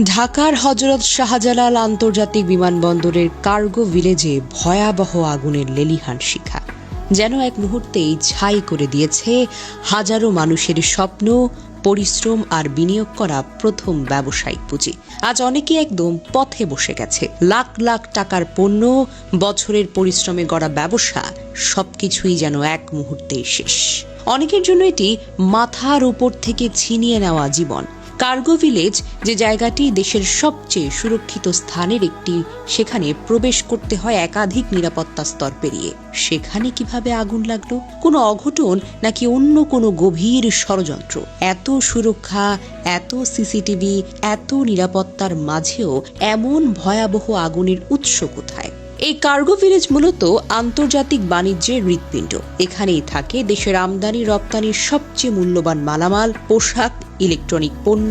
ঢাকার হযরত শাহজালাল আন্তর্জাতিক বিমানবন্দরের কার্গো ভিলেজে ভয়াবহ আগুনের লেলিহান শিখা যেন এক মুহূর্তেই ছাই করে দিয়েছে হাজারো মানুষের স্বপ্ন, পরিশ্রম আর বিনিয়োগ করা প্রথম ব্যবসায়িক পুঁজি। আজ অনেকে একদম পথে বসে গেছে। লাখ লাখ টাকার পণ্য, বছরের পরিশ্রমে গড়া ব্যবসা সবকিছুই যেন এক মুহূর্তেই শেষ। অনেকের জন্য এটি মাথার উপর থেকে ছিনিয়ে নেওয়া জীবন। কার্গো ভিলেজ যে জায়গাটি দেশের সবচেয়ে সুরক্ষিত স্থানের একটি, সেখানে প্রবেশ করতে হয় একাধিক নিরাপত্তা স্তর পেরিয়ে। সেখানে কিভাবে আগুন লাগলো? কোনো অঘটন নাকি অন্য কোনো গভীর ষড়যন্ত্র? এত সুরক্ষা, এত সিসিটিভি, এত নিরাপত্তার মাঝেও এমন ভয়াবহ আগুনের উৎস কোথায়? এই কার্গো ভিলেজ মূলত আন্তর্জাতিক বাণিজ্যের হৃৎপিণ্ড। এখানেই থাকে দেশের আমদানি রপ্তানির সবচেয়ে মূল্যবান মালামাল, পোশাক, ইলেকট্রনিক পণ্য,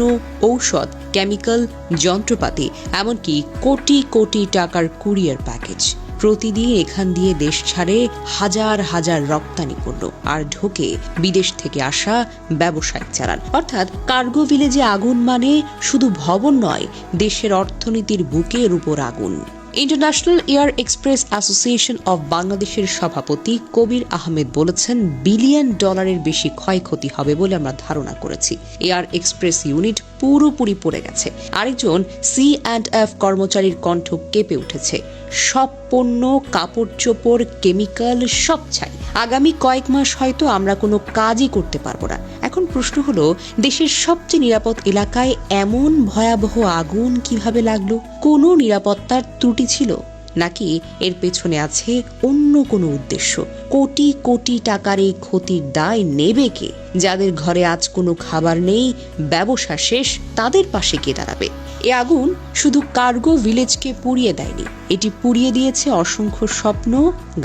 ঔষধ, কেমিক্যাল, যন্ত্রপাতি, এমনকি কোটি কোটি টাকার কুরিয়ার প্যাকেজ। প্রতিদিন এখান দিয়ে দেশ ছাড়ে হাজার হাজার রপ্তানি পণ্য, আর ঢোকে বিদেশ থেকে আসা ব্যবসায়িক চালান। অর্থাৎ কার্গো ভিলেজে আগুন মানে শুধু ভবন নয়, দেশের অর্থনীতির বুকের উপর আগুন। International air express association of বাংলাদেশের সভাপতি কবির আহমেদ বলেছেন, বিলিয়ন ডলারের বেশি ক্ষয়ক্ষতি হবে বলে আমরা ধারণা করেছি। এয়ার এক্সপ্রেস ইউনিট পুরোপুরি পড়ে গেছে। আরেকজন C&F কর্মচারীর কণ্ঠ কেঁপে উঠেছে। সব পণ্য, কাপড় চোপড়, কেমিক্যাল সব ছাই। আগামী কয়েক মাস হয়তো আমরা কোনো কাজই করতে পারবো না। এখন প্রশ্ন হলো, দেশের সবচেয়ে নিরাপদ এলাকায় এমন ভয়াবহ আগুন কিভাবে লাগলো? কোনো নিরাপত্তার ত্রুটি ছিল, নাকি এর পেছনে আছে অন্য কোনো উদ্দেশ্য? কোটি কোটি টাকার এই ক্ষতির দায় নেবে কে? যাদের ঘরে আজ কোনো খাবার নেই, ব্যবসা শেষ, তাদের পাশে কে দাঁড়াবে? এ আগুন শুধু কার্গো ভিলেজকে পুড়িয়ে দেয়নি, এটি পুড়িয়ে দিয়েছে অসংখ্য স্বপ্ন,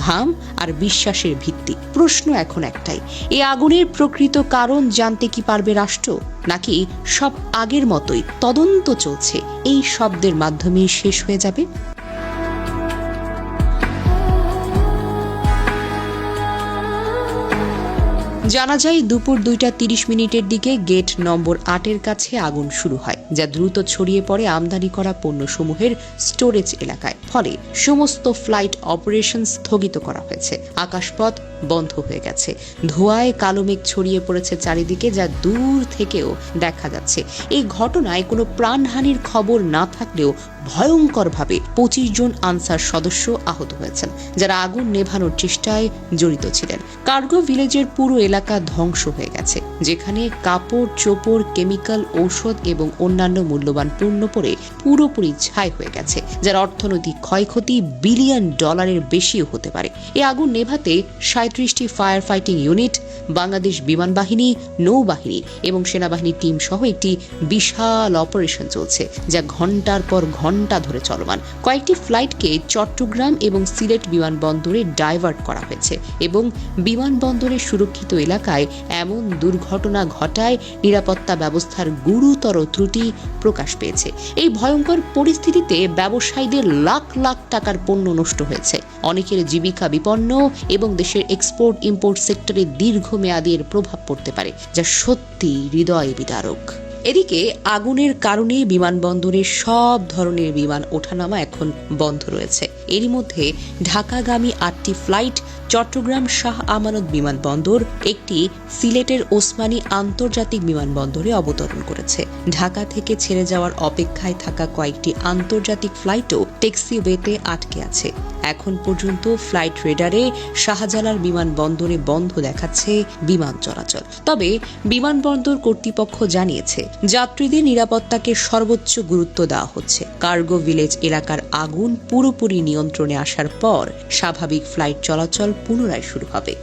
ঘাম আর বিশ্বাসের ভিত্তি। প্রশ্ন এখন একটাই, এই আগুনের প্রকৃত কারণ জানতে কি পারবে রাষ্ট্র, নাকি সব আগের মতোই তদন্ত চলছে এই শব্দের মাধ্যমে শেষ হয়ে যাবে? জানা যায়, দুপুর 2:30 দিকে গেট নম্বর 8 কাছে আগুন শুরু হয়, যা দ্রুত ছড়িয়ে পড়ে আমদানি করা পণ্যসমূহের স্টোরেজ এলাকায়। ফলে সমস্ত ফ্লাইট অপারেশন স্থগিত করা হয়েছে। আকাশপথ বন্ধ হয়ে গেছে। ধোঁয়ায় কালো মেঘ ছড়িয়ে পড়েছে চারিদিকে, যা দূর থেকেও দেখা যাচ্ছে। এই ঘটনায় কোনো প্রাণহানির খবর না থাকলেও ভয়ঙ্করভাবে 25 জন আনসার সদস্য আহত হয়েছেন, যারা আগুন নেভানোর চেষ্টায় জড়িত ছিলেন। কার্গো ভিলেজের পুরো এলাকা ধ্বংস হয়ে গেছে, যেখানে কাপড় চোপড়, কেমিক্যাল, ঔষধ এবং অন্যান্য মূল্যবান পণ্য পড়ে পুরোপুরি ছাই হয়ে গেছে, যার অর্থনৈতিক ক্ষয়ক্ষতি বিলিয়ন ডলারের বেশিও হতে পারে। এই আগুন নেভাতে 37টি ফায়ার ফাইটিং ইউনিট, বাংলাদেশ বিমান বাহিনী, নৌবাহিনী এবং সেনাবাহিনীর টিম সহ একটি বিশাল অপারেশন চলছে, যা ঘন্টার পর ঘন্টা ধরে চলমান। কয়েকটি ফ্লাইটকে চট্টগ্রাম এবং সিলেট বিমানবন্দরে ডাইভার্ট করা হয়েছে এবং বিমানবন্দরের সুরক্ষিত এলাকায় এমন দুর্ঘটনা ঘটায় নিরাপত্তা ব্যবস্থার গুরুতর ত্রুটি প্রকাশ পেয়েছে। এই ভয়ঙ্কর পরিস্থিতিতে ব্যবসায়ীদের লাখ লাখ টাকার পণ্য নষ্ট হয়েছে, অনেকের জীবিকা বিপন্ন এবং দেশের এক্সপোর্ট ইম্পোর্ট সেক্টরে দীর্ঘমেয়াদী এর প্রভাব পড়তে পারে, যা সত্যি হৃদয় বিদারক। এদিকে আগুনের কারণে বিমানবন্দরে সব ধরনের বিমান ওঠানামা এখন বন্ধ রয়েছে। এরই মধ্যে ঢাকাগামী 8টি ফ্লাইট চট্টগ্রাম শাহ আমানত বিমানবন্দর, একটি সিলেটের ওসমানী আন্তর্জাতিক বিমানবন্দরে অবতরণ করেছে। ঢাকা থেকে ছেড়ে যাওয়ার অপেক্ষায় থাকা কয়েকটি আন্তর্জাতিক ফ্লাইটও ট্যাক্সিওয়েতে আটকে আছে। এখন পর্যন্ত ফ্লাইট রেডারে শাহজালাল বিমানবন্দরে বন্ধ দেখাচ্ছে বিমান চলাচল। তবে বিমানবন্দর কর্তৃপক্ষ জানিয়েছে, যাত্রীদের নিরাপত্তাকে সর্বোচ্চ গুরুত্ব দেওয়া হচ্ছে। কার্গো ভিলেজ এলাকার আগুন পুরোপুরি নিয়ন্ত্রণে আসার পর স্বাভাবিক ফ্লাইট চলাচল পুনরায় শুরু হবে।